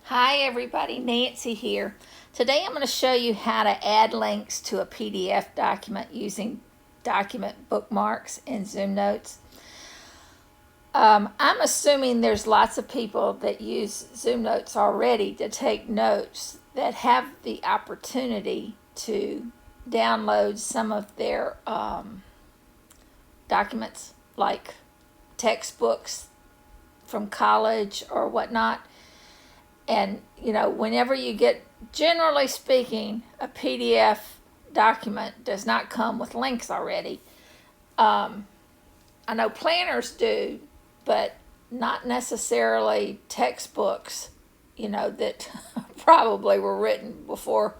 Hi everybody, Nancy here. Today I'm going to show you how to add links to a PDF document using document bookmarks in ZoomNotes. I'm assuming there's lots of people that use ZoomNotes already to take notes that have the opportunity to download some of their documents like textbooks from college or whatnot. And, whenever you get, generally speaking, a PDF document does not come with links already. I know planners do, but not necessarily textbooks, that probably were written before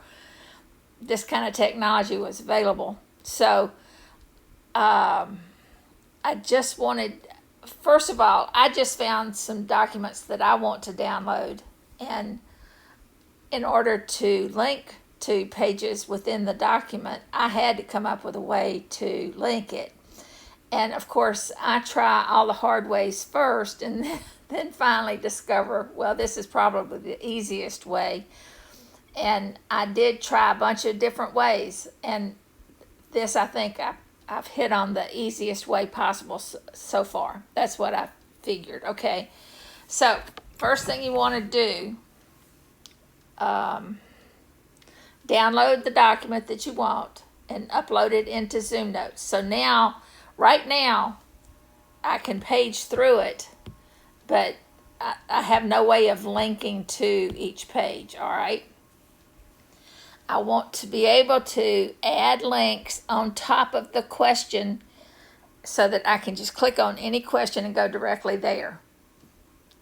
this kind of technology was available. So I just wanted, first of all, I just found some documents that I want to download. And in order to link to pages within the document, I had to come up with a way to link it. And of course, I try all the hard ways first and then finally discover, well, this is probably the easiest way. And I did try a bunch of different ways. And this, I think, I've hit on the easiest way possible so far. That's what I figured. Okay, so first thing you want to do, download the document that you want and upload it into ZoomNotes. So now, right now, I can page through it, but I have no way of linking to each page, all right? I want to be able to add links on top of the question so that I can just click on any question and go directly there.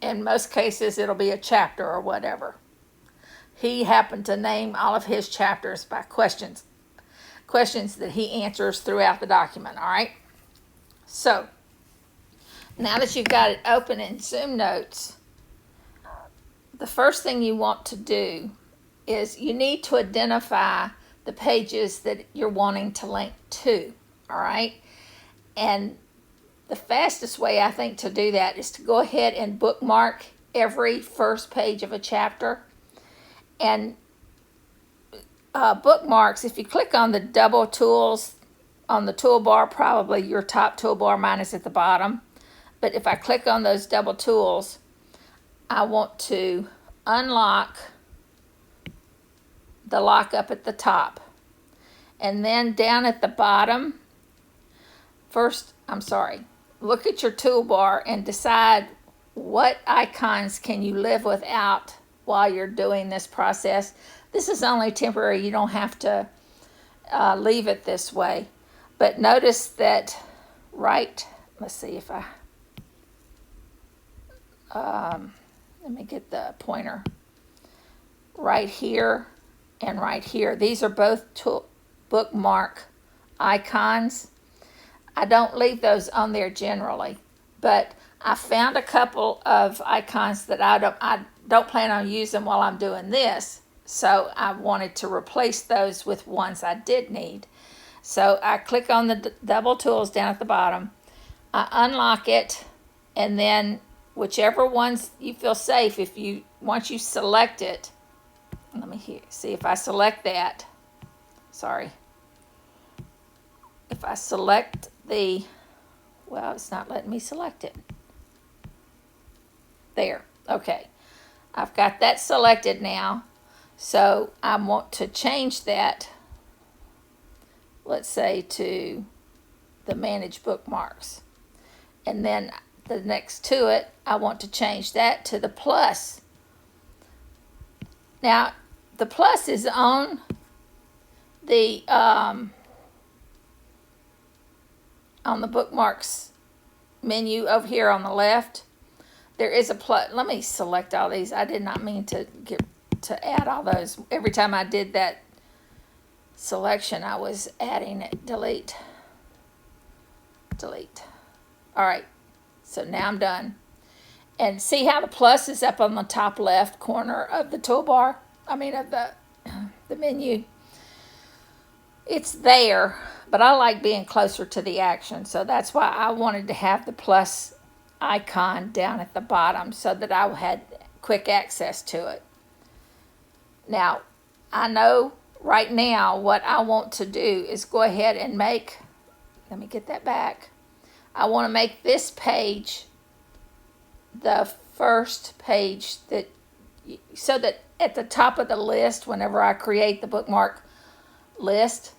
In most cases, it'll be a chapter or whatever. He happened to name all of his chapters by questions that he answers throughout the document, all right? So, now that you've got it open in ZoomNotes, the first thing you want to do is you need to identify the pages that you're wanting to link to, all right? And the fastest way, I think, to do that is to go ahead and bookmark every first page of a chapter. And bookmarks, if you click on the double tools on the toolbar, probably your top toolbar, mine is at the bottom. But if I click on those double tools, I want to unlock the lock up at the top. And then down at the bottom, look at your toolbar and decide what icons can you live without while you're doing this process. This is only temporary. You don't have to leave it this way. But notice that let's see if let me get the pointer. Right here and right here. These are both bookmark icons. I don't leave those on there generally, but I found a couple of icons that I don't plan on using while I'm doing this, so I wanted to replace those with ones I did need. So I click on the double tools down at the bottom, I unlock it, and then whichever ones you feel safe, once you select it, let me see if I select that. Sorry. If I select it's not letting me select it. There, okay. I've got that selected now, so I want to change that, let's say, to the Manage Bookmarks. And then the next to it, I want to change that to the plus. Now, the plus is on the bookmarks menu over here on the left. There is a plus. Let me select all these. I did not mean to add all those. Every time I did that selection, I was adding it. Delete. All right. So now I'm done. And see how the plus is up on the top left corner of the toolbar? Of the menu. It's there, but I like being closer to the action. So that's why I wanted to have the plus icon down at the bottom so that I had quick access to it. Now, I know right now what I want to do is go ahead and make, let me get that back. I want to make this page the first page that, so that at the top of the list, whenever I create the bookmark list,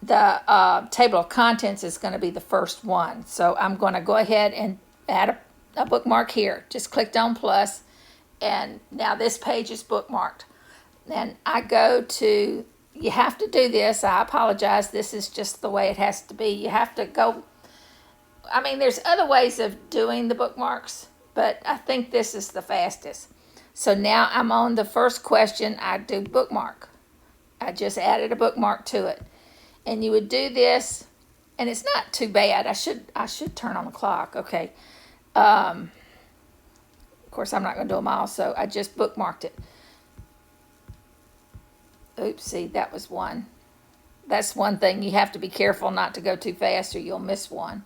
the table of contents is going to be the first one. So I'm going to go ahead and add a bookmark here. Just clicked on plus, and now this page is bookmarked. And I go to, you have to do this. I apologize. This is just the way it has to be. You have to go, I mean, there's other ways of doing the bookmarks, but I think this is the fastest. So now I'm on the first question. I do bookmark. I just added a bookmark to it. And you would do this, and it's not too bad. I should turn on the clock. Okay. Of course, I'm not going to do them all, so I just bookmarked it. Oops, see, that was one. That's one thing. You have to be careful not to go too fast or you'll miss one.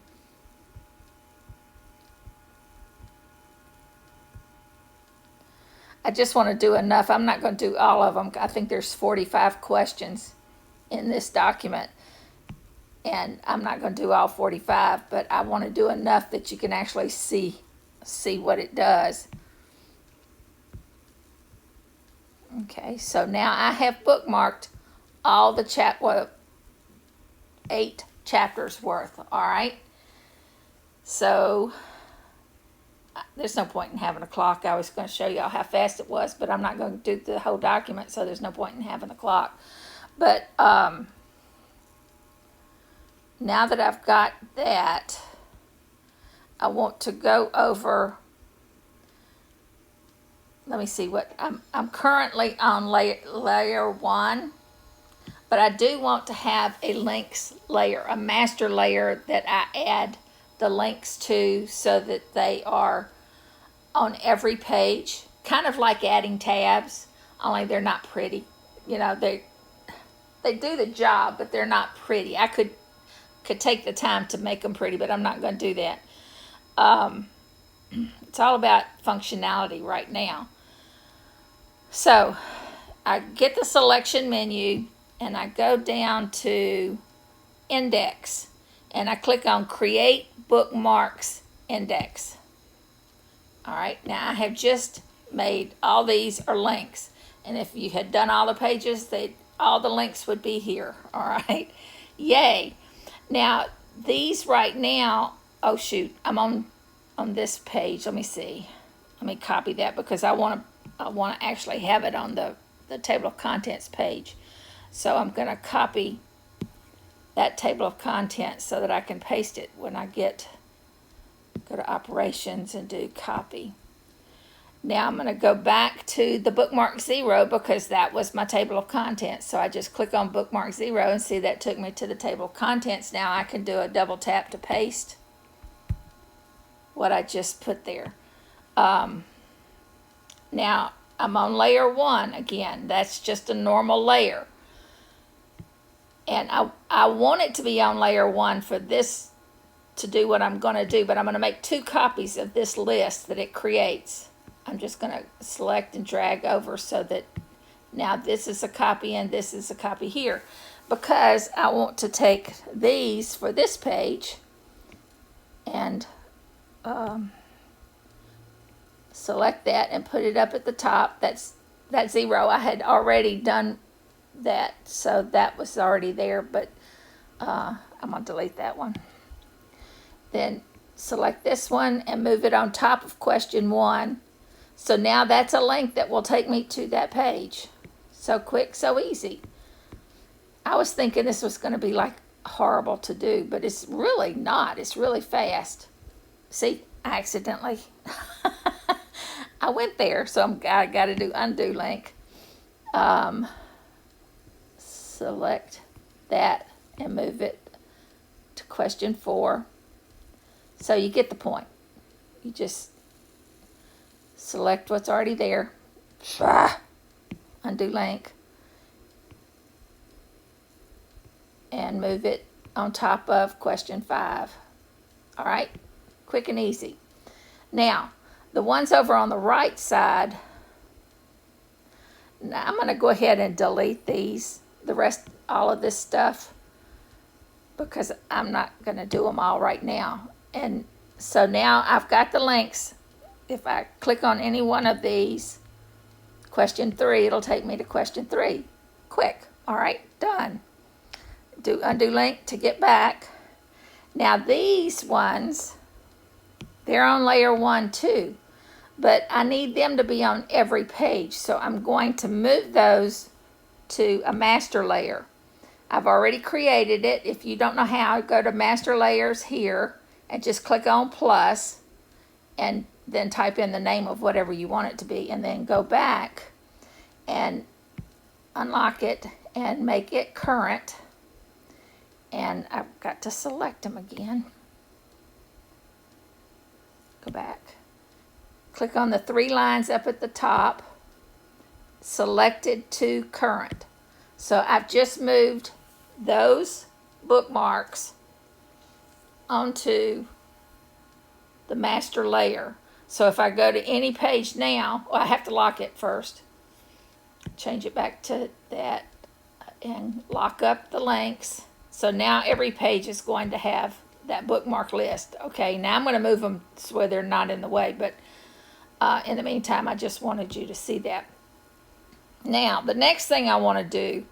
I just want to do enough. I'm not going to do all of them. I think there's 45 questions in this document, and I'm not going to do all 45, but I want to do enough that you can actually see what it does. Okay, so now I have bookmarked all the 8 chapters worth. All right, so there's no point in having a clock. I was going to show y'all how fast it was, but I'm not going to do the whole document, so there's no point in having a clock. But now that I've got that, I want to go over, let me see what, I'm currently on layer 1, but I do want to have a links layer, a master layer that I add the links to so that they are on every page, kind of like adding tabs, only they're not pretty. You know, they do the job, but they're not pretty. I could take the time to make them pretty, but I'm not going to do that. It's all about functionality right now. So I get the selection menu and I go down to index and I click on create bookmarks index. All right, now I have just made all these are links, and if you had done all the pages, all the links would be here. All right, yay. Now these right now, oh shoot, I'm on this page. Let me see. Let me copy that because I want to actually have it on the table of contents page. So I'm going to copy that table of contents so that I can paste it when I go to operations and do copy. Now I'm going to go back to the bookmark 0 because that was my table of contents. So I just click on bookmark 0 and see that took me to the table of contents. Now I can do a double tap to paste what I just put there. Now I'm on layer 1 again. That's just a normal layer. And I want it to be on layer 1 for this to do what I'm going to do, but I'm going to make 2 copies of this list that it creates. I'm just going to select and drag over so that now this is a copy and this is a copy here, because I want to take these for this page and select that and put it up at the top. That's 0. I had already done that, so that was already there, but I'm going to delete that one. Then select this one and move it on top of question 1. So now that's a link that will take me to that page. So quick, so easy. I was thinking this was going to be like horrible to do, but it's really not. It's really fast. See, I accidentally, I went there, so I got to do undo link. Select that and move it to question 4. So you get the point. You just select what's already there, undo link, and move it on top of question 5. All right, quick and easy. Now, the ones over on the right side, Now I'm going to go ahead and delete all of this stuff, because I'm not going to do them all right now. And so now I've got the links. If I click on any one of these, question 3, it'll take me to question 3. Quick. All right, done. Do undo link to get back. Now these ones, they're on layer 1 too, but I need them to be on every page. So I'm going to move those to a master layer. I've already created it. If you don't know how, go to master layers here and just click on plus and then type in the name of whatever you want it to be, and then go back and unlock it and make it current. And I've got to select them again. Go back. Click on the 3 lines up at the top, selected to current. So I've just moved those bookmarks onto the master layer. So if I go to any page now, well, I have to lock it first. Change it back to that and lock up the links. So now every page is going to have that bookmark list. Okay, now I'm going to move them so they're not in the way, but in the meantime, I just wanted you to see that. Now, the next thing I want to do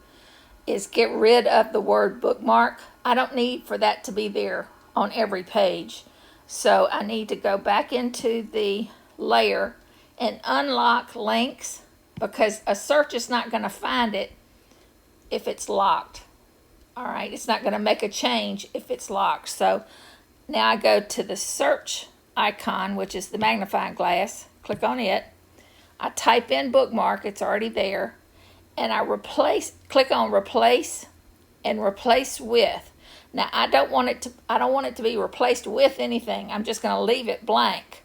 is get rid of the word bookmark. I don't need for that to be there on every page. So I need to go back into the layer and unlock links, because a search is not going to find it if it's locked. All right, it's not going to make a change if it's locked. So now I go to the search icon, which is the magnifying glass. Click on it. I type in bookmark, it's already there, and I click on replace and replace with. Now I don't want it to be replaced with anything. I'm just going to leave it blank,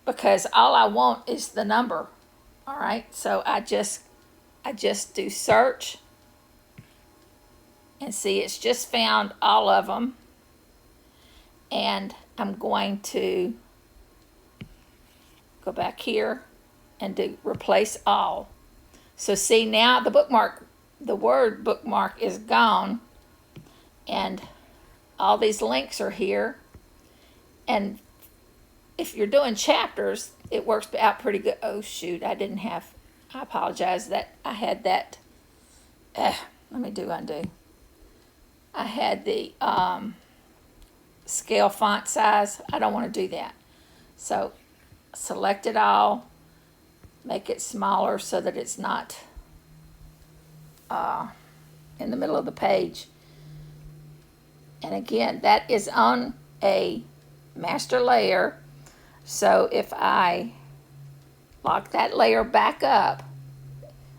because all I want is the number. All right, so I just do search, and see, it's just found all of them. And I'm going to go back here and do replace all. So see, now the word bookmark is gone, and all these links are here. And if you're doing chapters, it works out pretty good. Oh shoot, I apologize that I had that. Let me do undo. I had the scale font size. I don't want to do that. So select it all, make it smaller so that it's not in the middle of the page. And again, that is on a master layer. So if I lock that layer back up,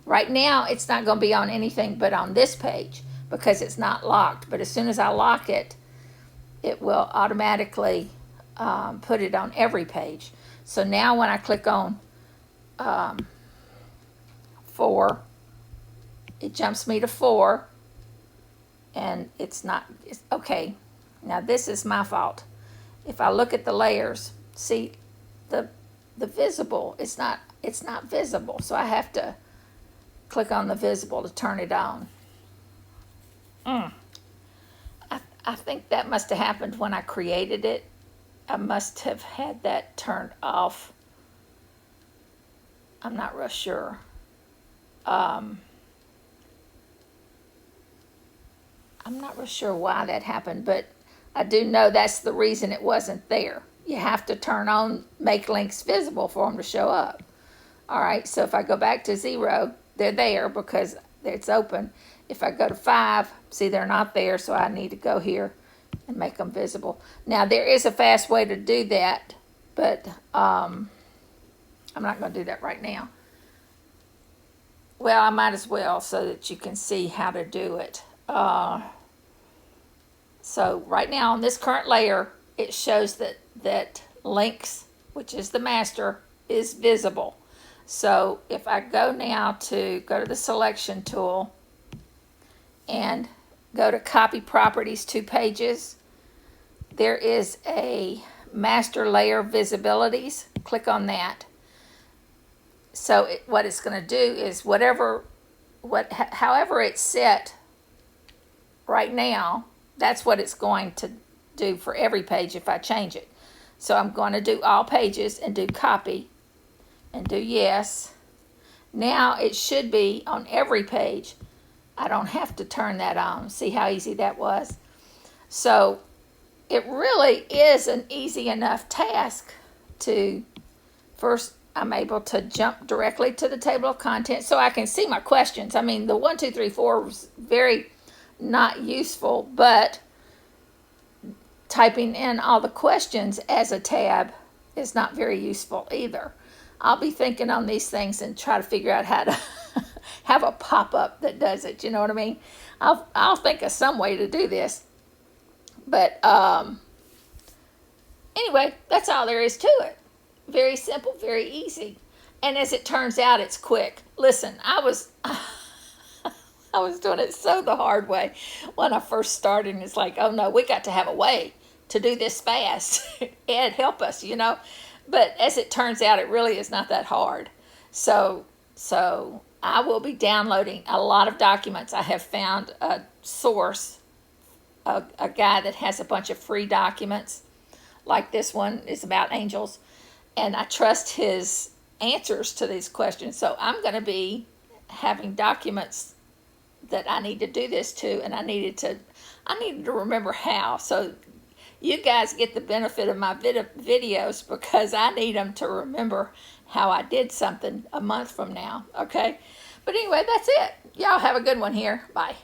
right now it's not going to be on anything but on this page, because it's not locked. But as soon as I lock it, it will automatically put it on every page. So now when I click on 4, it jumps me to 4, and it's okay. Now this is my fault. If I look at the layers, see the visible, it's not visible. So I have to click on the visible to turn it on. I think that must have happened when I created it. I must have had that turned off. I'm not real sure. I'm not real sure why that happened, but I do know that's the reason it wasn't there. You have to turn on make links visible for them to show up. All right, so if I go back to 0, they're there because it's open. If I go to 5, see, they're not there, so I need to go here and make them visible. Now, there is a fast way to do that, but I'm not going to do that right now. Well, I might as well, so that you can see how to do it. So right now on this current layer, it shows that links, which is the master, is visible. So if I go now to go to the selection tool and go to copy properties 2 pages, there is a master layer visibilities. Click on that. So what it's going to do is however it's set right now, that's what it's going to do for every page if I change it. So I'm going to do all pages and do copy and do yes. Now it should be on every page. I don't have to turn that on. See how easy that was? So it really is an easy enough task to, first I'm able to jump directly to the table of contents so I can see my questions. I mean, the 1, 2, 3, 4 was very not useful, but typing in all the questions as a tab is not very useful either. I'll be thinking on these things and try to figure out how to have a pop-up that does it. You know what I mean? I'll think of some way to do this. But anyway, that's all there is to it. Very simple, very easy. And as it turns out, it's quick. Listen, I was doing it so the hard way when I first started. And it's like, oh no, we got to have a way to do this fast. Ed, help us, you know. But as it turns out, it really is not that hard. So I will be downloading a lot of documents. I have found a source, a guy that has a bunch of free documents, like this one is about angels, and I trust his answers to these questions. So I'm going to be having documents that I need to do this to, and I needed to remember how. So you guys get the benefit of my videos because I need them to remember how I did something a month from now, okay? But anyway, that's it. Y'all have a good one here. Bye.